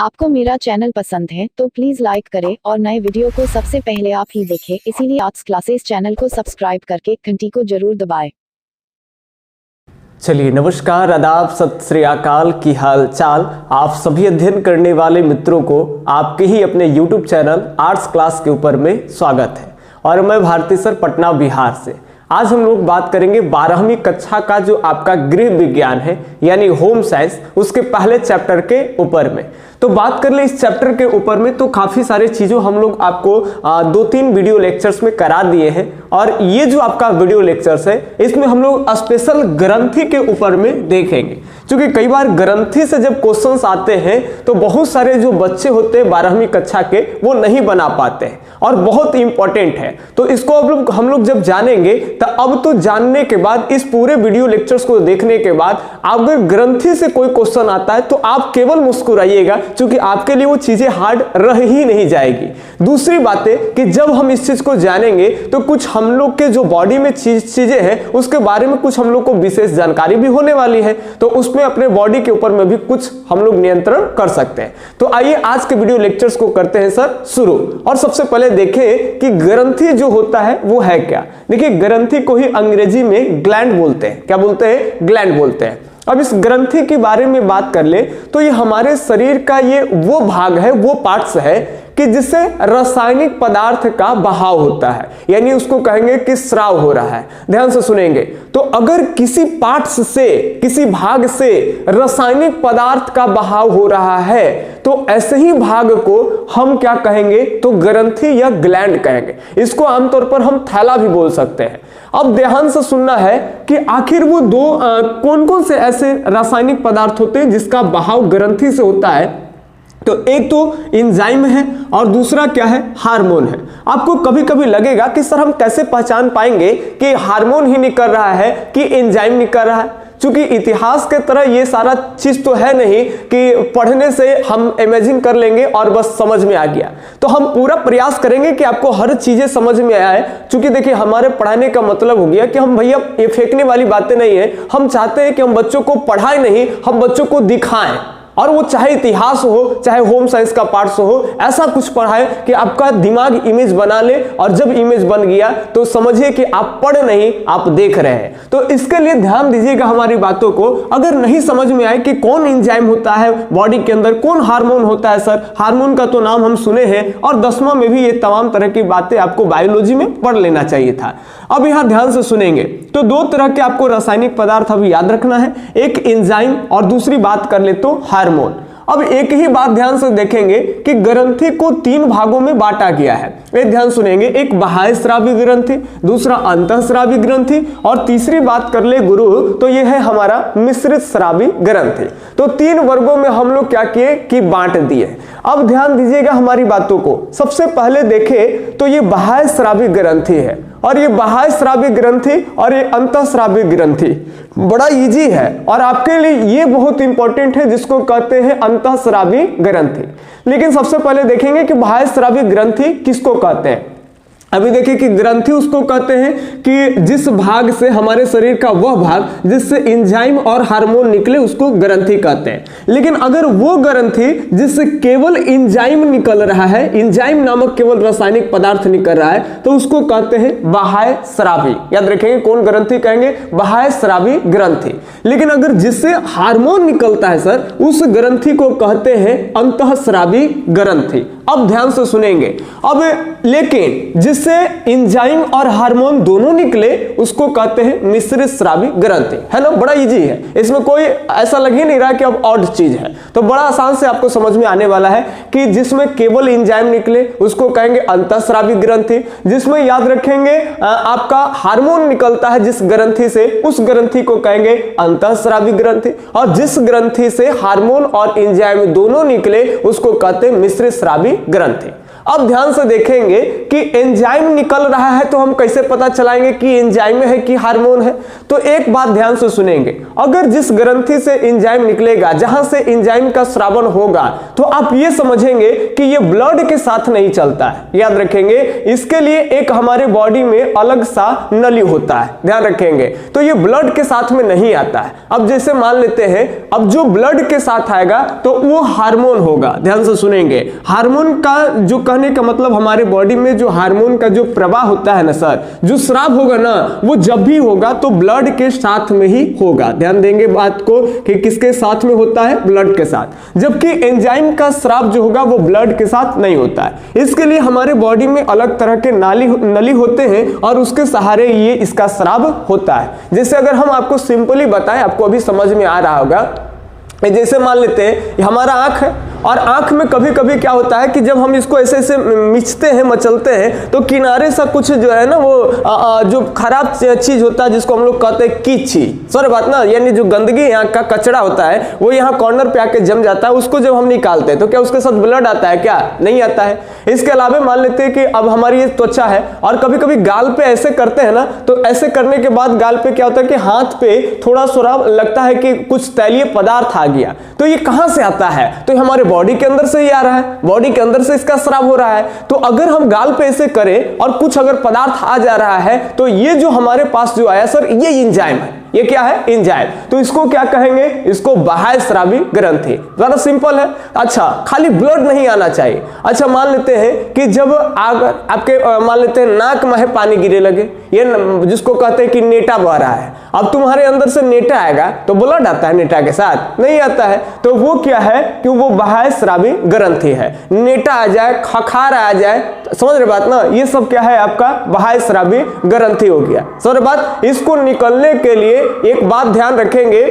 आपको मेरा चैनल पसंद है तो प्लीज लाइक करें और नए वीडियो को सबसे पहले आप ही देखें, इसीलिए आर्ट्स क्लासेस चैनल को सब्सक्राइब करके घंटी को जरूर दबाएं। चलिए, नमस्कार, आदाब, सत श्री अकाल, की हाल चाल। आप सभी अध्ययन करने वाले मित्रों को आपके ही अपने YouTube चैनल आर्ट्स क्लास के ऊपर में स्वागत है। और मैं भारती सर, पटना बिहार से। आज हम लोग बात करेंगे 12वीं कक्षा का जो आपका गृह विज्ञान है यानी होम साइंस, उसके पहले चैप्टर के ऊपर में। तो बात कर ले इस चैप्टर के ऊपर में तो काफी सारे चीजों हम लोग आपको 2-3 वीडियो लेक्चर्स में करा दिए हैं। और ये जो आपका वीडियो लेक्चर्स है इसमें हम लोग स्पेशल ग्रंथि के ऊपर में देखेंगे, क्योंकि कई बार ग्रंथि से जब क्वेश्चंस आते हैं तो बहुत सारे जो बच्चे होते हैं 12वीं कक्षा के वो नहीं बना पाते हैं और बहुत इंपॉर्टेंट है। तो इसको अब हम लोग जब जानेंगे तो अब तो जानने के बाद इस पूरे वीडियो लेक्चर्स को देखने के बाद अगर ग्रंथि से कोई क्वेश्चन आता है तो आप केवल मुस्कुराइएगा, क्योंकि आपके लिए वो चीजें हार्ड रह ही नहीं जाएगी। दूसरी बात है कि जब हम इस चीज को जानेंगे तो कुछ हम लोग के जो बॉडी में चीजें हैं उसके बारे में कुछ हम लोग को विशेष जानकारी भी होने वाली है, तो उसमें अपने बॉडी के ऊपर में भी कुछ हम लोग नियंत्रण कर सकते हैं। तो आइए आज के वीडियो लेक्चर्स को करते हैं सर शुरू। और सबसे पहले देखें कि ग्रंथि जो होता है वो है क्या। देखिए, ग्रंथि को ही अंग्रेजी में ग्लैंड बोलते हैं। क्या बोलते हैं? ग्लैंड बोलते हैं। अब इस ग्रंथि के बारे में बात कर ले तो ये हमारे शरीर का ये वो भाग है, वो पार्ट्स है कि जिससे रासायनिक पदार्थ का बहाव होता है, यानी उसको कहेंगे कि स्राव हो रहा है। ध्यान से सुनेंगे तो अगर किसी पार्ट्स से, किसी भाग से रासायनिक पदार्थ का बहाव हो रहा है तो ऐसे ही भाग को हम क्या कहेंगे? तो ग्रंथि या ग्लैंड कहेंगे। इसको आमतौर पर हम थैला भी बोल सकते हैं। अब ध्यान से सुनना है कि आखिर वो कौन कौन से ऐसे रासायनिक पदार्थ होते हैं जिसका बहाव ग्रंथि से होता है। तो एक तो एंजाइम है और दूसरा क्या है? हार्मोन है। आपको कभी कभी लगेगा कि सर हम कैसे पहचान पाएंगे कि हार्मोन ही निकल रहा है कि एंजाइम निकल रहा है, क्योंकि इतिहास के तरह ये सारा चीज तो है नहीं कि पढ़ने से हम इमेजिन कर लेंगे और बस समझ में आ गया। तो हम पूरा प्रयास करेंगे कि आपको हर चीजें समझ में आए, क्योंकि देखिए हमारे पढ़ाने का मतलब हो गया कि हम भैया ये फेंकने वाली बातें नहीं है। हम चाहते हैं कि हम बच्चों को पढ़ाएं नहीं, हम बच्चों को दिखाएं, और वो चाहे इतिहास हो चाहे होम साइंस का पार्ट्स हो, ऐसा कुछ पढ़ाए कि आपका दिमाग इमेज बना ले, और जब इमेज बन गया तो समझिए कि आप पढ़ नहीं, आप देख रहे हैं। तो इसके लिए ध्यान दीजिएगा हमारी बातों को। अगर नहीं समझ में आए कि कौन एंजाइम होता है बॉडी के अंदर, कौन हार्मोन होता है, सर हार्मोन का तो नाम हम सुने हैं और 10वां में भी ये तमाम तरह की बातें आपको बायोलॉजी में पढ़ लेना चाहिए था। अब यहां ध्यान से सुनेंगे तो 2 तरह के आपको रासायनिक पदार्थ अभी याद रखना है, एक एंजाइम और दूसरी बात कर ले तो हार्मोन। अब एक ही बात ध्यान से देखेंगे कि ग्रंथि को 3 भागों में बांटा गया है। एक ध्यान सुनेंगे, एक बाह्य स्रावी ग्रंथि, दूसरा अंतःस्रावी ग्रंथि, और तीसरी बात कर ले गुरु तो यह है हमारा मिश्रित स्रावी ग्रंथि। तो 3 वर्गों में हम लोग क्या किए कि बांट दिए। अब ध्यान दीजिएगा हमारी बातों को। सबसे पहले देखें तो ये बाह्य स्रावी ग्रंथि है, और ये बाह्य स्रावी ग्रंथि और ये अंतःस्रावी ग्रंथि बड़ा इजी है और आपके लिए ये बहुत इंपॉर्टेंट है, जिसको कहते हैं अंतःस्रावी ग्रंथि। लेकिन सबसे पहले देखेंगे कि बाह्य स्रावी ग्रंथि किसको कहते हैं। अभी देखिए कि ग्रंथि उसको कहते हैं कि जिस भाग से हमारे शरीर का वह भाग जिससे एंजाइम और हार्मोन निकले उसको ग्रंथि कहते हैं। लेकिन अगर वो ग्रंथि जिससे केवल एंजाइम निकल रहा है, एंजाइम नामक केवल रासायनिक पदार्थ निकल रहा है, तो उसको कहते हैं बाह्य स्रावी। याद रखेंगे कौन ग्रंथि कहेंगे? बाह्य स्रावी ग्रंथि। लेकिन अगर जिससे हार्मोन निकलता है सर, उस ग्रंथि को कहते हैं अंतःस्रावी ग्रंथि। अब ध्यान से सुनेंगे। अब लेकिन जिससे एंजाइम और हार्मोन दोनों निकले उसको कहते हैं मिश्रित स्रावी ग्रंथि। है ना, बड़ा इजी है, इसमें कोई ऐसा लग ही नहीं रहा कि अब ऑड चीज है। तो बड़ा आसान से आपको समझ में आने वाला है कि जिसमें केवल एंजाइम निकले उसको कहेंगे अंतःस्रावी ग्रंथि, जिसमें याद रखेंगे आपका हार्मोन निकलता है जिस ग्रंथि से, उस ग्रंथि को कहेंगे अंतःस्रावी ग्रंथि, और जिस ग्रंथि से हार्मोन और एंजाइम दोनों निकले उसको कहते हैं मिश्रित स्रावी ग्रंथि। अब ध्यान से देखेंगे कि एंजाइम निकल रहा है तो हम कैसे पता चलाएंगे कि एंजाइम है कि हार्मोन है। तो एक बात ध्यान से सुनेंगे, अगर जिस ग्रंथि से एंजाइम निकलेगा, जहां से एंजाइम का स्रावन होगा, तो आप ये समझेंगे कि ये ब्लड के साथ नहीं चलता है। याद रखेंगे, इसके लिए एक हमारे बॉडी में अलग सा नली होता है, ध्यान रखेंगे। तो ये ब्लड के साथ में नहीं आता है। अब जैसे मान लेते हैं, अब जो ब्लड के साथ आएगा तो वो हार्मोन होगा। ध्यान से सुनेंगे, हार्मोन का जो कहने का मतलब हमारे बॉडी में जो हार्मोन का जो प्रवाह होता है ना सर, जो स्राव होगा ना, वो जब भी होगा तो ब्लड के साथ में ही होगा। ध्यान देंगे बात को कि किसके साथ में होता है, ब्लड के साथ। जबकि एंजाइम का स्राव जो होगा वो ब्लड के साथ नहीं होता है। इसके लिए हमारे बॉडी में अलग तरह के नली होते हैं और उसके सहारे ये इसका स्राव होता है। जैसे अगर हम आपको सिंपली बताएं, आपको अभी समझ में आ रहा होगा, जैसे मान लेते हैं हमारा आंख है और आंख में कभी कभी क्या होता है कि जब हम इसको ऐसे ऐसे मिचते हैं, मचलते हैं, तो किनारे से कुछ जो है ना वो जो खराब चीज होता है जिसको हम लोग कहते हैं कीची, सर बात ना, यानी जो गंदगी यहाँ का कचरा होता है वो यहाँ कॉर्नर पे आके जम जाता है। उसको जब हम निकालते हैं तो क्या उसके साथ ब्लड आता है? क्या नहीं आता है। इसके अलावा मान लेते हैं कि अब हमारी ये त्वचा है और कभी कभी गाल पे ऐसे करते हैं ना, तो ऐसे करने के बाद गाल पे क्या होता है कि हाथ पे थोड़ा सा लगता है कि कुछ तैलीय पदार्थ आ गया। तो ये कहां से आता है? तो हमारे बॉडी के अंदर से ही आ रहा है, बॉडी के अंदर से इसका स्राव हो रहा है। तो अगर हम गाल पे ऐसे करें और कुछ अगर पदार्थ आ जा रहा है तो ये जो हमारे पास जो आया सर, ये एंजाइम है। ये क्या है? एंजाइम। तो इसको क्या कहेंगे? इसको बाह्य स्रावी ग्रंथि। ज्यादा सिंपल है। अच्छा, खाली ब्लड नहीं आना चाहिए। अच्छा, मान लेते हैं कि जब आपके मान लेते हैं नाक में पानी गिरे लगे, ये जिसको कहते हैं कि नेटा बह रहा है। अब तुम्हारे अंदर से नेटा आएगा तो ब्लड आता है नेटा के साथ? नहीं आता है। तो वो क्या है कि वो बाह्य स्रावी ग्रंथि है। नेटा आ जाए, खखार आ जाए, समझ रहे बात ना, ये सब क्या है आपका बाह्य स्रावी ग्रंथि हो गया। समझ रहे बात। इसको निकलने के लिए एक बात ध्यान रखेंगे,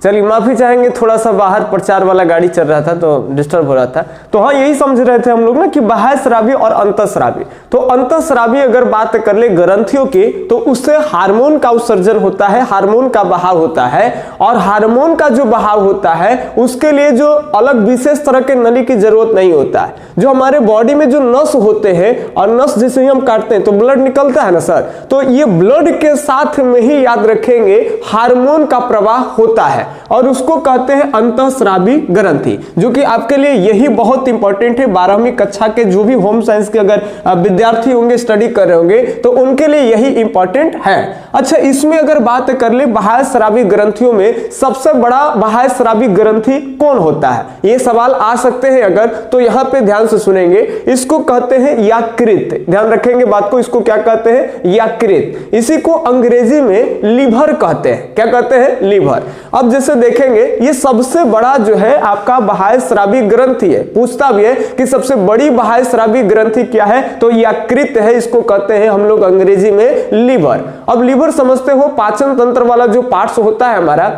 चलिए माफी चाहेंगे, थोड़ा सा बाहर प्रचार वाला गाड़ी चल रहा था तो डिस्टर्ब हो रहा था। तो हाँ, यही समझ रहे थे हम लोग ना कि बाह्य स्रावी और अंतःस्रावी। तो अंतःस्रावी अगर बात कर ले ग्रंथियों की, तो उससे हार्मोन का उत्सर्जन होता है, हार्मोन का बहाव होता है। और हार्मोन का जो बहाव होता है उसके लिए जो अलग विशेष तरह के नली की जरूरत नहीं होता है। जो हमारे बॉडी में जो नस होते हैं, और नस जैसे ही हम काटते हैं तो ब्लड निकलता है ना सर, तो ये ब्लड के साथ में ही याद रखेंगे हार्मोन का प्रवाह होता है और उसको कहते हैं अंतःस्रावी ग्रंथि, जो कि आपके लिए यही बहुत इंपॉर्टेंट है। 12वीं कक्षा के जो भी होम साइंस के अगर विद्यार्थी होंगे, स्टडी कर रहे होंगे, तो उनके लिए यही इंपॉर्टेंट है। अच्छा, इसमें अगर बात कर ले बाह्य स्रावी ग्रंथियों में सबसे बड़ा बाह्य स्रावी ग्रंथि कौन होता है, ये सवाल आ सकते हैं अगर, तो यहां पे ध्यान से सुनेंगे। इसको कहते हैं यकृत। ध्यान रखेंगे बात को, इसको क्या कहते हैं? यकृत। इसी को अंग्रेजी में लीवर कहते हैं। क्या कहते हैं? लीवर। अब जैसे देखेंगे, ये सबसे बड़ा जो है आपका बाह्य स्रावी ग्रंथि है। पूछता भी है कि सबसे बड़ी बाह्य स्रावी ग्रंथि क्या है, तो यकृत है। इसको कहते हैं हम लोग अंग्रेजी में लीवर। अब लीवर समझते हो, पाचन तंत्र वाला जो पार्ट्स होता है हमारा,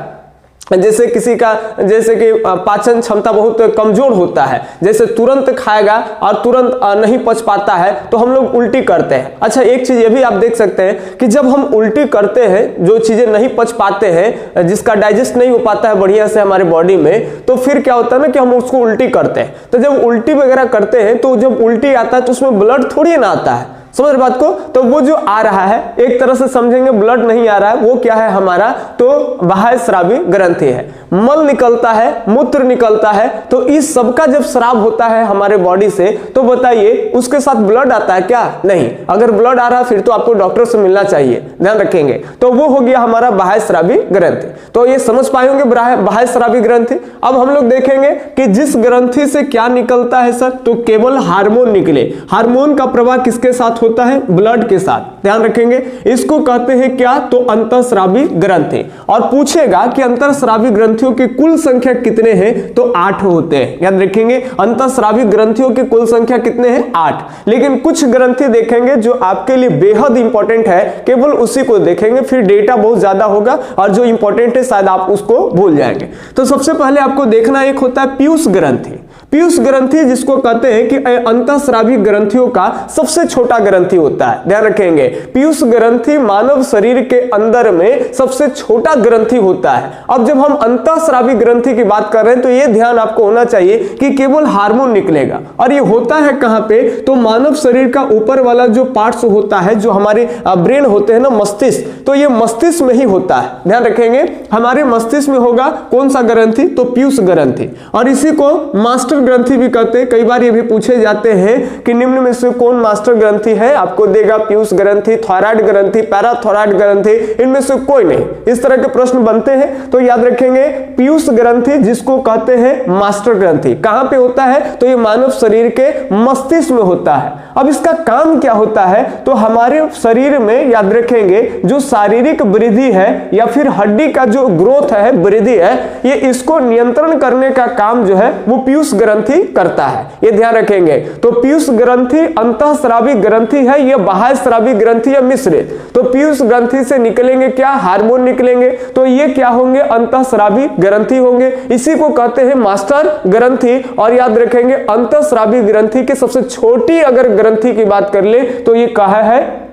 जैसे किसी का जैसे कि पाचन क्षमता बहुत कमजोर होता है, जैसे तुरंत खाएगा और तुरंत नहीं पच पाता है तो हम लोग उल्टी करते हैं। अच्छा, एक चीज ये भी आप देख सकते हैं कि जब हम उल्टी करते हैं, जो चीजें नहीं पच पाते हैं, जिसका डाइजेस्ट नहीं हो पाता है बढ़िया से हमारे बॉडी में, तो फिर क्या होता है ना कि हम उसको उल्टी करते हैं। तो जब उल्टी वगैरह करते हैं तो जब उल्टी आता है तो उसमें ब्लड थोड़ी ना आता है, समझ रहे बात को। तो वो जो आ रहा है, एक तरह से समझेंगे ब्लड नहीं आ रहा है, वो क्या है हमारा, तो बाह्य स्रावी ग्रंथि है। मल निकलता है, मूत्र निकलता है, तो इस सबका जब स्राव होता है हमारे बॉडी से, तो बताइए उसके साथ ब्लड आता है क्या? नहीं। अगर ब्लड आ रहा है फिर तो आपको डॉक्टर से मिलना चाहिए, ध्यान रखेंगे। तो वो हो गया हमारा बाह्य स्रावी ग्रंथि। तो ये समझ पाए होंगे बाह्य स्रावी ग्रंथि। अब हम लोग देखेंगे कि जिस ग्रंथि से क्या निकलता है सर, तो केवल हार्मोन निकले। हार्मोन का प्रवाह किसके साथ होता है? ब्लड के साथ। ध्यान रखेंगे, इसको कहते हैं क्या, तो अंतःस्रावी ग्रंथि। और पूछेगा कि अंतःस्रावी ग्रंथियों की कुल संख्या कितने हैं, तो 8 होते हैं। याद रखेंगे, अंतःस्रावी ग्रंथियों की कुल संख्या कितने हैं? 8। लेकिन कुछ ग्रंथि देखेंगे जो आपके लिए बेहद इंपॉर्टेंट है, केवल उसी को देखेंगे, फिर डेटा बहुत ज्यादा होगा और जो इंपॉर्टेंट है शायद आप उसको भूल जाएंगे। तो सबसे पहले आपको देखना एक होता है पीयूष ग्रंथि। पीयूष ग्रंथि जिसको कहते हैं कि अंतःस्रावी ग्रंथियों का सबसे छोटा ग्रंथि होता है, ध्यान रखेंगे। पीयूष ग्रंथि मानव शरीर के अंदर में सबसे छोटा ग्रंथि होता है। अब जब हम अंतःस्रावी ग्रंथि की बात कर रहे हैं तो ये ध्यान आपको होना चाहिए कि केवल हार्मोन निकलेगा, और ये होता है कहां पे, तो मानव शरीर का ऊपर वाला जो पार्ट्स होता है, जो हमारे ब्रेन होते हैं ना, मस्तिष्क, तो ये मस्तिष्क में ही होता है। ध्यान रखेंगे, हमारे मस्तिष्क में होगा कौन सा ग्रंथि, तो पीयूष ग्रंथि, और इसी को मास्टर ग्रंथि भी कहते हैं। कई बार ये भी पूछे जाते हैं कि निम्न में से कौन मास्टर ग्रंथि है, आपको देगा पीयूष ग्रंथि, थायराइड ग्रंथि, पैराथायराइड ग्रंथि, इनमें से कोई नहीं। इस तरह के प्रश्न बनते हैं तो याद रखेंगे पीयूष ग्रंथि जिसको कहते हैं मास्टर ग्रंथि, कहां पे होता है, तो ये मानव शरीर के मस्तिष्क में होता है। अब इसका काम क्या होता है, तो हमारे शरीर में याद रखेंगे जो शारीरिक वृद्धि है या फिर हड्डी का जो ग्रोथ है, वृद्धि है, ये इसको नियंत्रण करने का काम जो है वो पीयूष ग्रंथि करता है, ये ध्यान रखेंगे। तो पीयूष ग्रंथि अंतःस्रावी ग्रंथि है, ये बाह्यस्रावी ग्रंथि या मिश्रित। तो पीयूष ग्रंथि से निकलेंगे क्या, हार्मोन निकलेंगे, तो ये क्या होंगे, अंतःस्रावी ग्रंथि होंगे, इसी को कहते हैं मास्टर ग्रंथि। और याद रखेंगे अंतःस्रावी ग्रंथि की सबसे छोटी अगर ग्रंथि की बात कर ले तो ये कहा है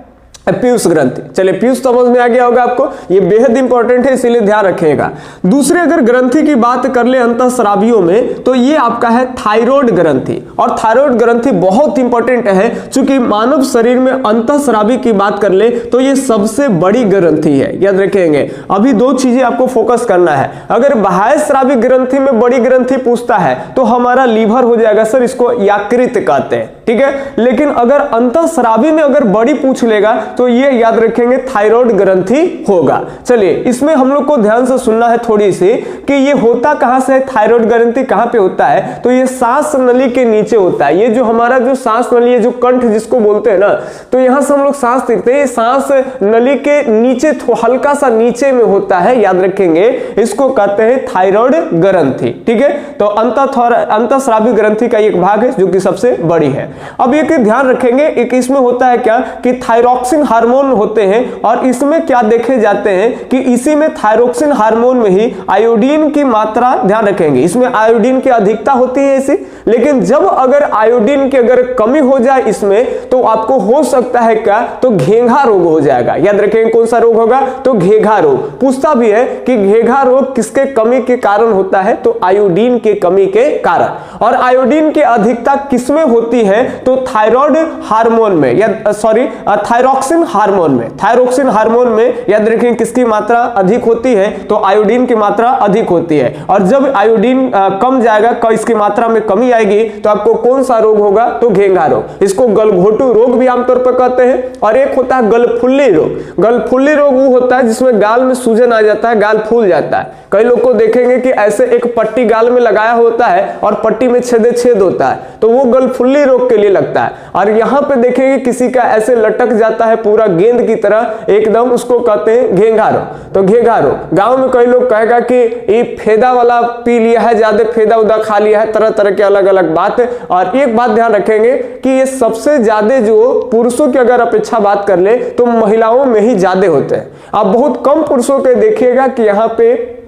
पीयूष ग्रंथि। चलिए, पीयूष समझ में आ गया होगा आपको, ये बेहद इंपॉर्टेंट है, इसीलिए ध्यान रखिएगा। दूसरे अगर ग्रंथि की बात कर ले अंतःस्रावियों में, तो ये आपका है थायराइड ग्रंथि। और थायराइड ग्रंथि बहुत इंपॉर्टेंट है, क्योंकि मानव शरीर में अंतःस्रावी की बात कर ले तो ये सबसे बड़ी ग्रंथि है, याद रखेंगे। अभी दो चीजें आपको फोकस करना है। अगर बाह्यस्रावी ग्रंथि में बड़ी ग्रंथि पूछता है तो हमारा लीवर हो जाएगा सर, इसको यकृत कहते हैं, ठीक है। लेकिन अगर अंतःस्रावी में अगर बड़ी पूछ लेगा तो ये याद रखेंगे थायराइड ग्रंथि होगा। चलिए, इसमें हम लोग को ध्यान से सुनना है थोड़ी सी कि ये होता कहां से है, थायराइड ग्रंथि कहां पे होता है, तो ये सांस नली के नीचे होता है। ये जो हमारा जो सांस नली है, जो कंठ जिसको बोलते हैं ना, तो यहां से हम लोग सांस लेते हैं, सांस नली के नीचे हल्का सा नीचे में होता है, याद रखेंगे, इसको कहते हैं थायराइड ग्रंथि, ठीक है। तो अंतःस्रावी ग्रंथि का एक भाग है जो कि सबसे बड़ी है। अब एक ध्यान रखेंगे, एक इसमें होता है क्या कि थायरॉक्सिन हार्मोन होते हैं, और इसमें क्या देखे जाते हैं कि इसी में थायरॉक्सिन हार्मोन में ही आयोडीन की मात्रा, ध्यान रखेंगे, इसमें आयोडीन की अधिकता होती है ऐसी। लेकिन जब अगर आयोडीन की अगर कमी हो जाए इसमें, तो आपको हो सकता है क्या, तो घेंघा रोग हो जाएगा। याद रखेंगे कौन सा रोग होगा, तो घेंघा रोग। पूछता भी है कि घेंघा रोग किसके कमी के कारण होता है, तो आयोडीन के कमी के कारण। और आयोडीन की अधिकता किसमें होती है, तो थायराइड हार्मोन में, या सॉरी थायरॉक्सिन हार्मोन में। थायरॉक्सिन हार्मोन में याद रखें किसकी मात्रा अधिक होती है, तो आयोडीन की मात्रा अधिक होती है। और जब आयोडीन कम जाएगा, इसकी मात्रा में कमी आएगी, तो आपको कौन सा रोग होगा, तो घेंघा रोग। इसको गलघोटू रोग भी आमतौर पर कहते हैं। और एक होता है गलफुल्ली रोग। गलफुल्ली रोग वो होता है जिसमें गाल में सूजन आ जाता है, गाल फूल जाता है। कई लोग को देखेंगे कि ऐसे एक पट्टी गाल में लगाया होता है और पट्टी में छेद होता है, तो वो गलफुल्ली रोग के लिए लगता है। और यहाँ पे देखेंगे किसी का ऐसे लटक जाता है पूरा गेंद की तरह एकदम, उसको कहते हैं घेंघा रोग। तो घेंघा रोग, गांव में कई लोग कहेगा कि ये फेदा वाला पी लिया है, ज्यादा फेदा उदा खा लिया है, तरह तरह के अलग अलग बात है। और एक बात ध्यान रखेंगे कि ये सबसे ज्यादा जो पुरुषों की अगर अपेक्षा बात कर ले तो महिलाओं में ही ज्यादा होते हैं। आप बहुत कम पुरुषों के देखिएगा कि यहाँ पे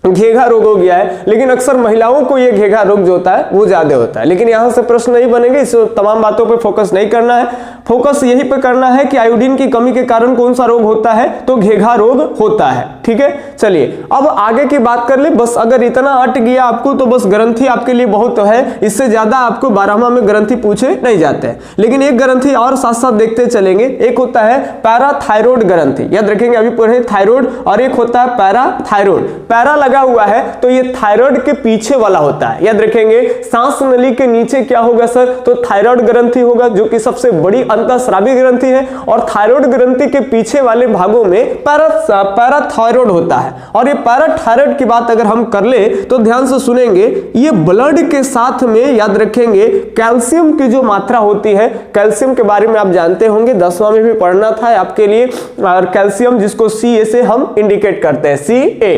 घेंघा रोग हो गया है, लेकिन अक्सर महिलाओं को ये घेंघा रोग जो होता है वो ज्यादा होता है। लेकिन यहां से प्रश्न नहीं बनेंगे, इस तमाम बातों पे फोकस नहीं करना है। फोकस यही पे करना है कि आयोडीन की कमी के कारण कौन सा रोग होता है, तो घेंघा रोग होता है, ठीक है। चलिए, अब आगे की बात कर ले। बस अगर इतना अट गया आपको तो बस ग्रंथि आपके लिए बहुत है, इससे ज्यादा आपको 12वां में ग्रंथि पूछे नहीं जाते हैं। लेकिन एक ग्रंथि और साथ साथ देखते चलेंगे, एक होता है पैराथायराइड ग्रंथि। याद रखेंगे, अभी पढ़े थायराइड, और एक होता है पैराथायराइड। पैरा लगा हुआ है तो ये थायराइड के पीछे वाला होता है। याद रखेंगे, सांस नली के नीचे क्या होगा सर, तो थायराइड ग्रंथि होगा, जो कि सबसे बड़ी अंतःस्रावी ग्रंथि है। और थायराइड ग्रंथि के पीछे वाले भागों में पैराथायराइड होता है। और ये पैराथायराइड की बात अगर हम कर ले तो ध्यान से सुनेंगे, ये ब्लड के साथ में याद रखेंगे कैल्शियम की जो मात्रा होती है, कैल्शियम के बारे में आप जानते होंगे, 10वां में भी पढ़ना था आपके लिए। और कैल्शियम जिसको Ca से हम इंडिकेट करते हैं, Ca,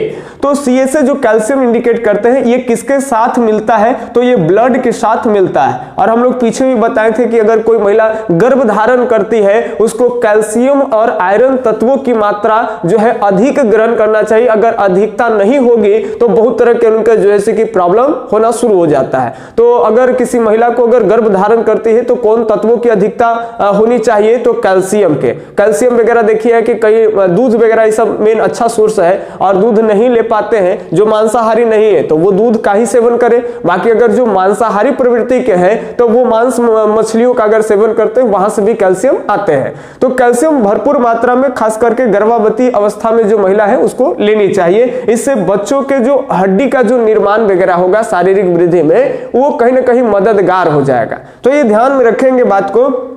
तो CSA जो कैल्शियम इंडिकेट करते हैं ये किसके साथ मिलता है, तो ये ब्लड के साथ मिलता है। और हम लोग पीछे भी बताए थे कि अगर कोई महिला गर्भ धारण करती है उसको कैल्शियम और आयरन तत्वों की मात्रा जो है अधिक ग्रहण करना चाहिए। अगर अधिकता नहीं होगी तो बहुत तरह के उनके जो है कि प्रॉब्लम होना शुरू हो जाता है। तो अगर किसी महिला को अगर गर्भ धारण करती है तो कौन तत्वों की अधिकता होनी चाहिए, तो कैल्शियम के। कैल्शियम वगैरह देखिए कि कई दूध वगैरह ये सब मेन अच्छा सोर्स है, और दूध नहीं ले पाते हैं जो मांसाहारी नहीं है तो वो दूध का ही सेवन करे। बाकी अगर जो मांसाहारी प्रवृत्ति के हैं तो वो मांस मछलियों का अगर सेवन करते हैं वहां से भी कैल्शियम आते हैं। तो कैल्शियम भरपूर मात्रा में खास करके गर्भवती अवस्था में जो महिला है उसको लेनी चाहिए। इससे बच्चों के जो हड्डी का जो निर्माण वगैरह होगा शारीरिक वृद्धि में वो कहीं ना कहीं मददगार हो जाएगा। तो ये ध्यान में रखेंगे बात को।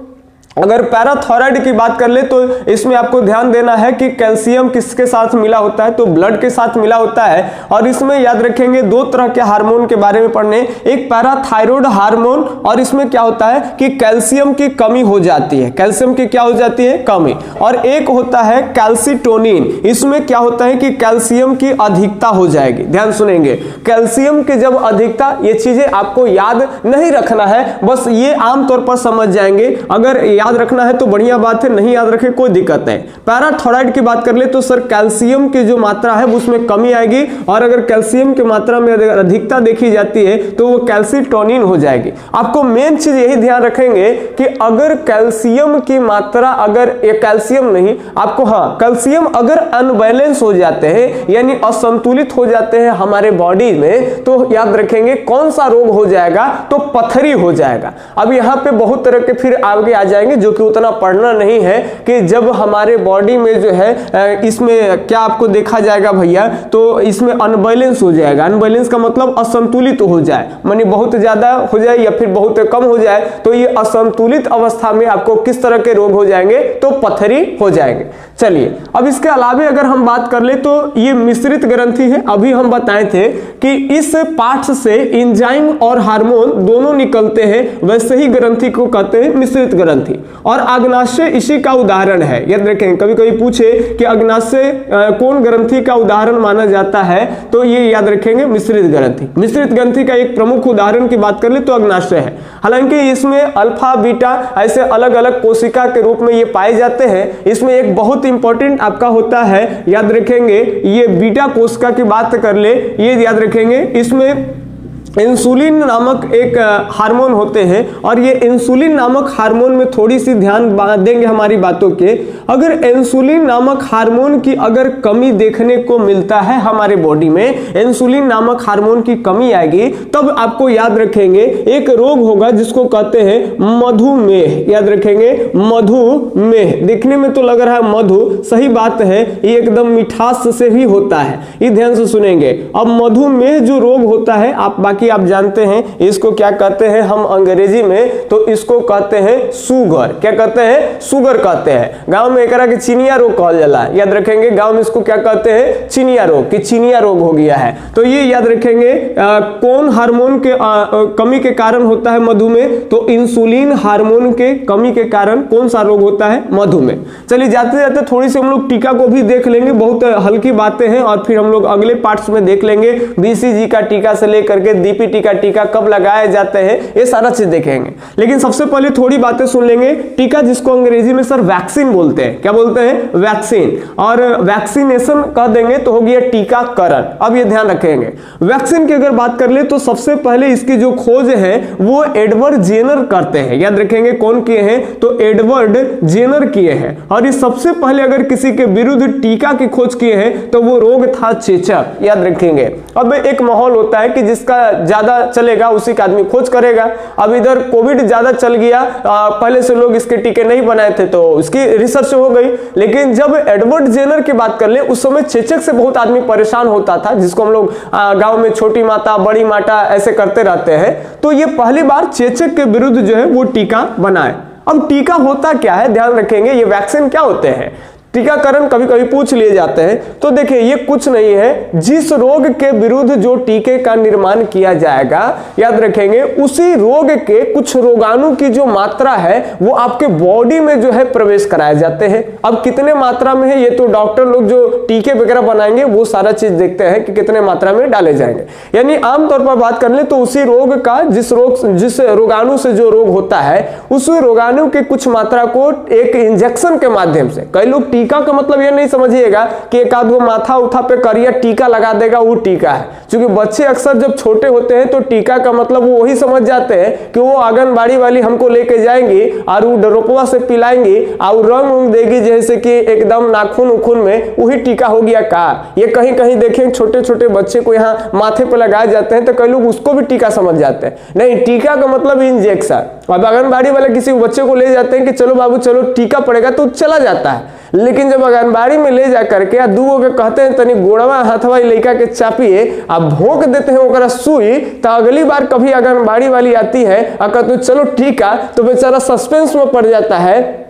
अगर पैराथायराइड की बात कर ले तो इसमें आपको ध्यान देना है कि कैल्शियम किसके साथ मिला होता है, तो ब्लड के साथ मिला होता है। और इसमें याद रखेंगे दो तरह के हार्मोन के बारे में पढ़ने, एक पैराथायराइड हार्मोन, और इसमें क्या होता है कि कैल्शियम की कमी हो जाती है, कैल्शियम की क्या हो जाती है, कमी। और एक होता है कैल्सिटोनिन, इसमें क्या होता है कि कैल्शियम की अधिकता हो जाएगी। ध्यान सुनेंगे, कैल्शियम की जब अधिकता, ये चीजें आपको याद नहीं रखना है, बस ये आमतौर पर समझ जाएंगे। अगर याद रखना है तो बढ़िया बात है, नहीं याद रखे कोई दिक्कत नहीं। पैराथायराइड की बात कर ले तो सर कैल्शियम की जो मात्रा है उसमें कमी आएगी, और अगर कैल्शियम की मात्रा में अधिकता देखी जाती है तो वो कैल्सिटोनिन हो जाएगी। आपको मेन चीज यही ध्यान रखेंगे कि अगर कैल्शियम की मात्रा, अगर ये कैल्शियम नहीं आपको, हाँ कैल्शियम अगर अनबैलेंस हो जाते हैं यानी असंतुलित हो जाते हैं हमारे बॉडी में, तो याद रखेंगे कौन सा रोग हो जाएगा, तो पथरी हो जाएगा। अब यहाँ पे बहुत तरह के फिर आगे आ जाएंगे जो कि उतना पढ़ना नहीं है, कि जब हमारे बॉडी में जो है इसमें क्या आपको देखा जाएगा भैया, तो इसमें अनबैलेंस हो जाएगा। अनबैलेंस का मतलब असंतुलित हो जाए, मानी बहुत ज्यादा हो जाए या फिर बहुत कम हो जाए, तो ये असंतुलित अवस्था में आपको किस तरह के रोग हो जाएंगे, तो पथरी हो जाएंगे। चलिए अब इसके अलावे अगर हम बात कर ले तो ये मिश्रित ग्रंथि है। अभी हम बताए थे कि इस पार्ट से एंजाइम और हार्मोन दोनों निकलते हैं, वैसे ही ग्रंथि को कहते हैं मिश्रित ग्रंथि। और अग्नाशय इसी का उदाहरण है। याद रखें, कभी कभी पूछे कि अग्नाशय कौन ग्रंथि का उदाहरण माना जाता है, तो ये याद रखेंगे मिश्रित ग्रंथि। मिश्रित ग्रंथि का एक प्रमुख उदाहरण की बात कर ले तो अग्नाशय है। हालांकि इसमें अल्फा बीटा ऐसे अलग अलग कोशिका के रूप में ये पाए जाते हैं। इसमें एक बहुत इंपॉर्टेंट आपका होता है, याद रखेंगे ये बीटा कोशिका की बात कर ले, ये याद रखेंगे इसमें इंसुलिन नामक एक हार्मोन होते हैं। और ये इंसुलिन नामक हार्मोन में थोड़ी सी ध्यान देंगे हमारी बातों के। अगर इंसुलिन नामक हार्मोन की अगर कमी देखने को मिलता है हमारे बॉडी में, इंसुलिन नामक हार्मोन की कमी आएगी, तब आपको याद रखेंगे एक रोग होगा जिसको कहते हैं मधुमेह। याद रखेंगे मधुमेह, देखने में तो लग रहा है मधु, सही बात है, ये एकदम मिठास से ही होता है, ये ध्यान से सुनेंगे। अब मधुमेह जो रोग होता है, आप बाकी आप जानते हैं इसको क्या कहते हैं हम अंग्रेजी में, तो इसको कहते हैं शुगर। क्या कहते हैं, शुगर कहते हैं। गांव में एक तरह के चिनिया रोग कहल जाला, याद रखेंगे गांव में इसको क्या कहते हैं, चिनिया रोग, कि चिनिया रोग हो गया है। तो ये याद रखेंगे कौन हार्मोन के कमी के कारण होता है मधुमेह, तो इंसुलिन हार्मोन के कमी के कारण कौन सा रोग होता है, मधुमेह। चलिए जाते जाते थोड़ी सी हम लोग टीका को भी देख लेंगे, बहुत हल्की बातें हैं, और फिर हम लोग अगले पार्ट्स में देख लेंगे BCG का टीका से लेकर के DPT का टीका कब लगाए जाते हैं, ये सारा चीज देखेंगे। लेकिन सबसे पहले थोड़ी बातें सुन लेंगे। टीका जिसको अंग्रेजी में सर वैक्सीन बोलते हैं, क्या बोलते हैं, वैक्सीन, और वैक्सीनेशन कह देंगे तो हो गया टीकाकरण। अब ये ध्यान रखेंगे, वैक्सीन की अगर बात कर ले तो सबसे पहले इसकी जो खोज है वो एडवर्ड जेनर करते हैं। याद रखेंगे कौन किए हैं, तो एडवर्ड जेनर किए हैं। और ये सबसे पहले अगर किसी के विरुद्ध टीका की खोज किए हैं तो वो रोग था चेचक। याद रखेंगे, अब एक माहौल होता है कि जिसका ज्यादा चलेगा उसी का आदमी खोज करेगा। अब इधर कोविड ज्यादा चल गया, पहले से लोग इसके टीके नहीं बनाए थे तो इसकी रिसर्च हो गई। लेकिन जब एडवर्ड जेनर की बात कर ले, उस समय चेचक से बहुत आदमी परेशान होता था, जिसको हम लोग गांव में छोटी माता बड़ी माता ऐसे करते रहते हैं। तो ये पहली बार चेचक के विरुद्ध जो है वो टीका बनाए। अब टीका होता क्या है, ध्यान रखेंगे, ये वैक्सीन क्या होते हैं। टीकाकरण कभी कभी पूछ लिए जाते हैं। तो देखिए ये कुछ नहीं है, जिस रोग के विरुद्ध जो टीके का निर्माण किया जाएगा, याद रखेंगे उसी रोग के कुछ रोगाणु की जो मात्रा है वो आपके बॉडी में जो है प्रवेश कराए जाते हैं। अब कितने मात्रा में है ये तो डॉक्टर लोग जो टीके वगैरह बनाएंगे वो सारा चीज देखते हैं कि कितने मात्रा में डाले जाएंगे। यानी आमतौर पर बात कर ले तो उसी रोग का जिस रोगाणु से जो रोग होता है उस रोगाणु के कुछ मात्रा को एक इंजेक्शन के माध्यम से, कई लोग टीका का मतलब ये नहीं समझिएगा कि एक आध वो माथा उठा पे करिया टीका लगा देगा वो टीका है, क्योंकि बच्चे अक्सर जब छोटे होते हैं तो टीका का मतलब वो वही समझ जाते हैं कि वो आंगनबाड़ी वाली हमको लेके जाएंगी और वो ड्रॉपवा से पिलाएंगी और रंग उंग देगी जैसे कि एकदम नाखून उखून में वही टीका हो गया का। ये कहीं कहीं देखें छोटे छोटे बच्चे को यहाँ माथे पे लगाए जाते हैं तो कई लोग उसको भी टीका समझ जाते हैं। नहीं, टीका का मतलब इंजेक्शन। अब आंगनबाड़ी वाले किसी बच्चे को ले जाते हैं कि चलो बाबू चलो टीका पड़ेगा तो चला जाता है, लेकिन जब आंगनबाड़ी में ले जा करके दूगो के कहते हैं तनी गोड़वा हाथवा लड़का के चापिए अब भोंक देते हैं ओकरा सुई, तो अगली बार कभी आंगनबाड़ी वाली आती है अगर तो चलो टीका, तो बेचारा सस्पेंस में पड़ जाता है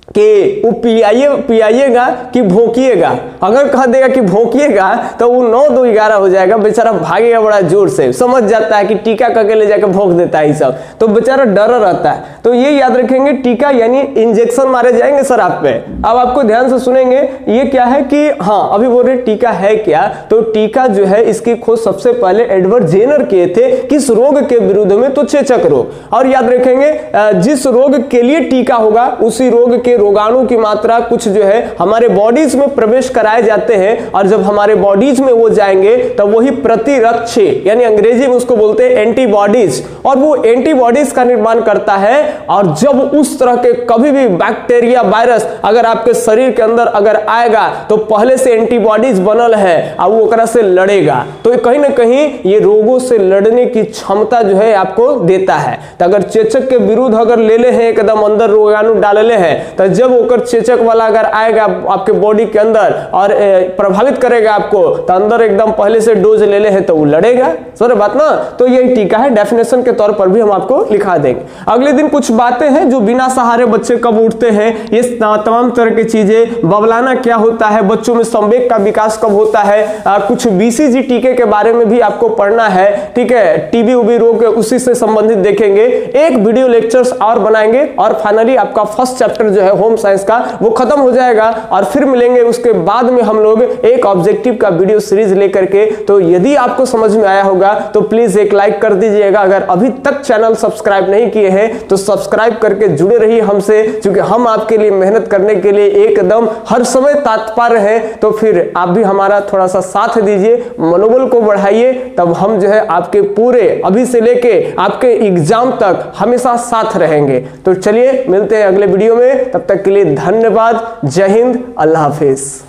कि वो पियाइएगा कि भोंकिएगा। अगर कह देगा कि भोंकिएगा तो वो 9-2-11 हो जाएगा, बेचारा भागेगा बड़ा जोर से, समझ जाता है कि टीका करके ले जाकर भोंक देता है सब, तो बेचारा डर रहता है। तो ये याद रखेंगे, टीका यानी इंजेक्शन मारे जाएंगे सर आप पे। अब आपको ध्यान से सुनेंगे, ये क्या है कि हाँ अभी बोल रहे टीका है क्या, तो टीका जो है इसकी खोज सबसे पहले एडवर्ड जेनर किए थे। किस रोग के विरुद्ध में, तो चेचक रोग। और याद रखेंगे जिस रोग के लिए टीका होगा उसी रोग के रोगाणु की मात्रा कुछ जो है हमारे बॉडीज में प्रवेश कराए जाते हैं, और जब हमारे बॉडीज में वो जाएंगे तब वही प्रतिरक्षी यानी अंग्रेजी में उसको बोलते हैं एंटीबॉडीज, और वो एंटीबॉडीज का निर्माण करता है। और जब उस तरह के कभी भी बैक्टीरिया वायरस अगर आपके शरीर के अंदर अगर आएगा तो पहले से एंटीबॉडीज बनल है और वो ओकरा से लड़ेगा, तो कहीं ना कहीं ये रोगों से लड़ने की क्षमता जो है आपको देता है। तो अगर चेचक के विरुद्ध अगर ले ले हैं एकदम अंदर रोगाणु डालले हैं, तो जब होकर चेचक वाला अगर आएगा आपके बॉडी के अंदर और प्रभावित करेगा आपको, तो अंदर एकदम पहले से डोज ले ले हैं तो वो लड़ेगा। सर बात ना, तो यही टीका है, डेफिनेशन के तौर पर भी हम आपको लिखा देंगे। अगले दिन कुछ बातें हैं जो बिना सहारे बच्चे कब उठते हैं, ये तमाम तरह की चीजें, बबलाना क्या होता है, बच्चों में संवेग का विकास कब होता है, कुछ बीसीजी टीके के बारे में भी आपको पढ़ना है, ठीक है, टीबी उबी रोग उसी से संबंधित देखेंगे, एक वीडियो लेक्चर्स और बनाएंगे, और फाइनली आपका फर्स्ट चैप्टर जो है होम साइंस का वो खत्म हो जाएगा। और फिर मिलेंगे उसके बाद में हम लोग एक ऑब्जेक्टिव का वीडियो सीरीज लेकर के। तो यदि आपको समझ में आया होगा तो प्लीज एक लाइक कर दीजिएगा। अगर अभी तक चैनल सब्सक्राइब नहीं किए हैं तो सब्सक्राइब करके जुड़े रहिए हमसे, क्योंकि हम आपके लिए मेहनत करने के लिए एकदम हर समय तत्पर हैं। तो फिर आप भी हमारा थोड़ा सा साथ दीजिए, मनोबल को बढ़ाइए, तब हम जो है आपके पूरे अभी से लेके आपके एग्जाम तक हमेशा साथ रहेंगे। तो चलिए मिलते हैं अगले वीडियो में, तब तक के लिए धन्यवाद। जय हिंद, अल्लाह हाफिज।